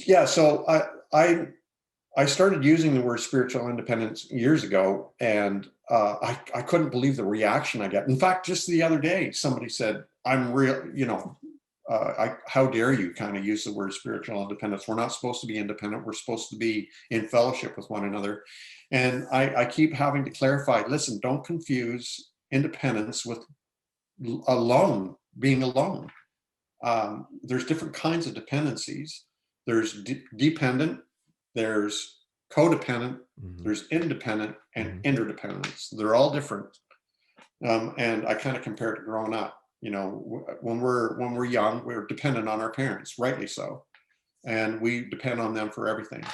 Yeah, so I started using the word spiritual independence years ago, and I couldn't believe the reaction I get. In fact, just the other day, somebody said, "I'm real," how dare you kind of use the word spiritual independence? We're not supposed to be independent. We're supposed to be in fellowship with one another. And I keep having to clarify, listen, don't confuse independence with alone, being alone. There's different kinds of dependencies. There's dependent, there's codependent, Hmm. there's independent, and Hmm. interdependence. They're all different. And I kind of compare it to growing up. When we're young, we're dependent on our parents, rightly so, and we depend on them for everything.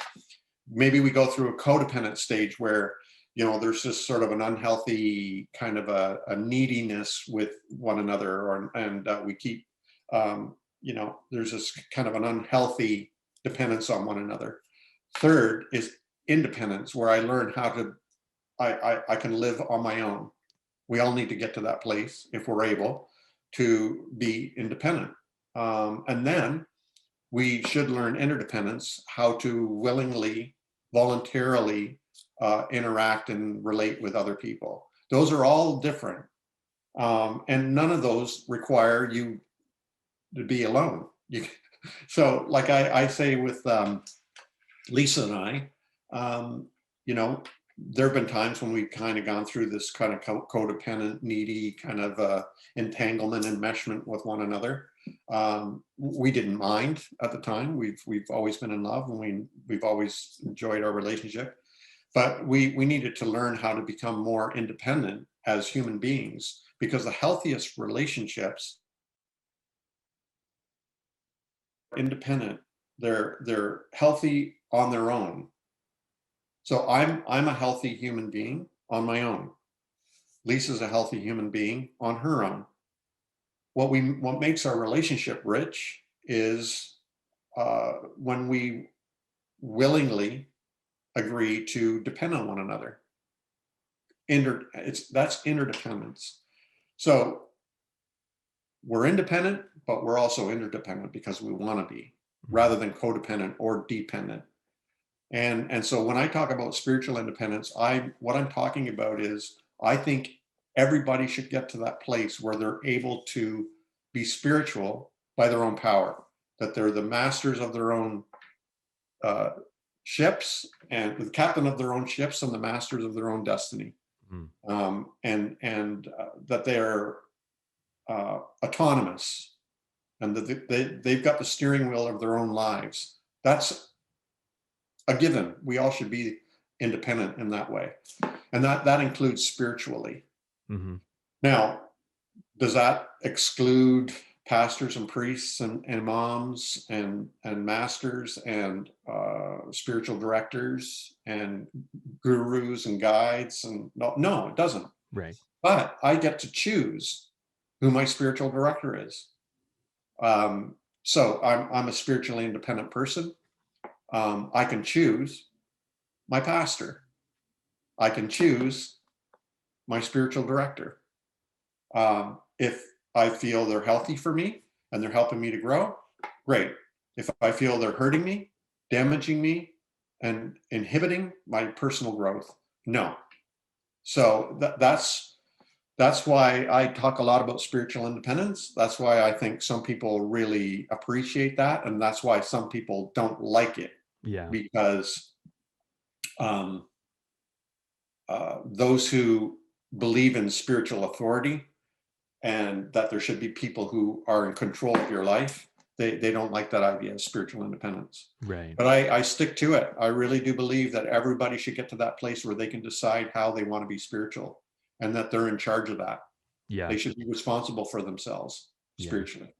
Maybe we go through a codependent stage where there's just sort of an unhealthy kind of a neediness with one another, and we keep there's this kind of an unhealthy dependence on one another. Third is independence, where I learn how to I can live on my own. We all need to get to that place if we're able to be independent. And then we should learn interdependence, how to willingly, voluntarily interact and relate with other people. Those are all different. And none of those require you to be alone. So, like I say with Lisa and I, you know, there have been times when we've kind of gone through this kind of codependent, needy kind of entanglement and enmeshment with one another. We didn't mind at the time. We've always been in love, and we've always enjoyed our relationship. But we needed to learn how to become more independent as human beings, because the healthiest relationships are independent. They're healthy on their own. So I'm a healthy human being on my own. Lisa's a healthy human being on her own. What makes our relationship rich is when we willingly agree to depend on one another. That's interdependence. So we're independent, but we're also interdependent because we want to be, rather than codependent or dependent. And so when I talk about spiritual independence, what I'm talking about is, I think everybody should get to that place where they're able to be spiritual by their own power, that they're the masters of their own uh, ships, and the captain of their own ships, and the masters of their own destiny, Mm. and that they're autonomous, and that they've got the steering wheel of their own lives. That's a given. We all should be independent in that way, and that includes spiritually. Hmm. Now, does that exclude pastors and priests and imams and masters and spiritual directors and gurus and guides? And no, it doesn't. Right. But I get to choose who my spiritual director is. So I'm a spiritually independent person. I can choose my pastor. I can choose my spiritual director. If I feel they're healthy for me and they're helping me to grow, great. If I feel they're hurting me, damaging me, and inhibiting my personal growth, no. So that's why I talk a lot about spiritual independence. That's why I think some people really appreciate that, and that's why some people don't like it, Yeah. because um, those who believe in spiritual authority and that there should be people who are in control of your life, they don't like that idea of spiritual independence. Right. But I stick to it. I really do believe that everybody should get to that place where they can decide how they want to be spiritual, and that they're in charge of that. Yeah. They should be responsible for themselves Yeah. spiritually.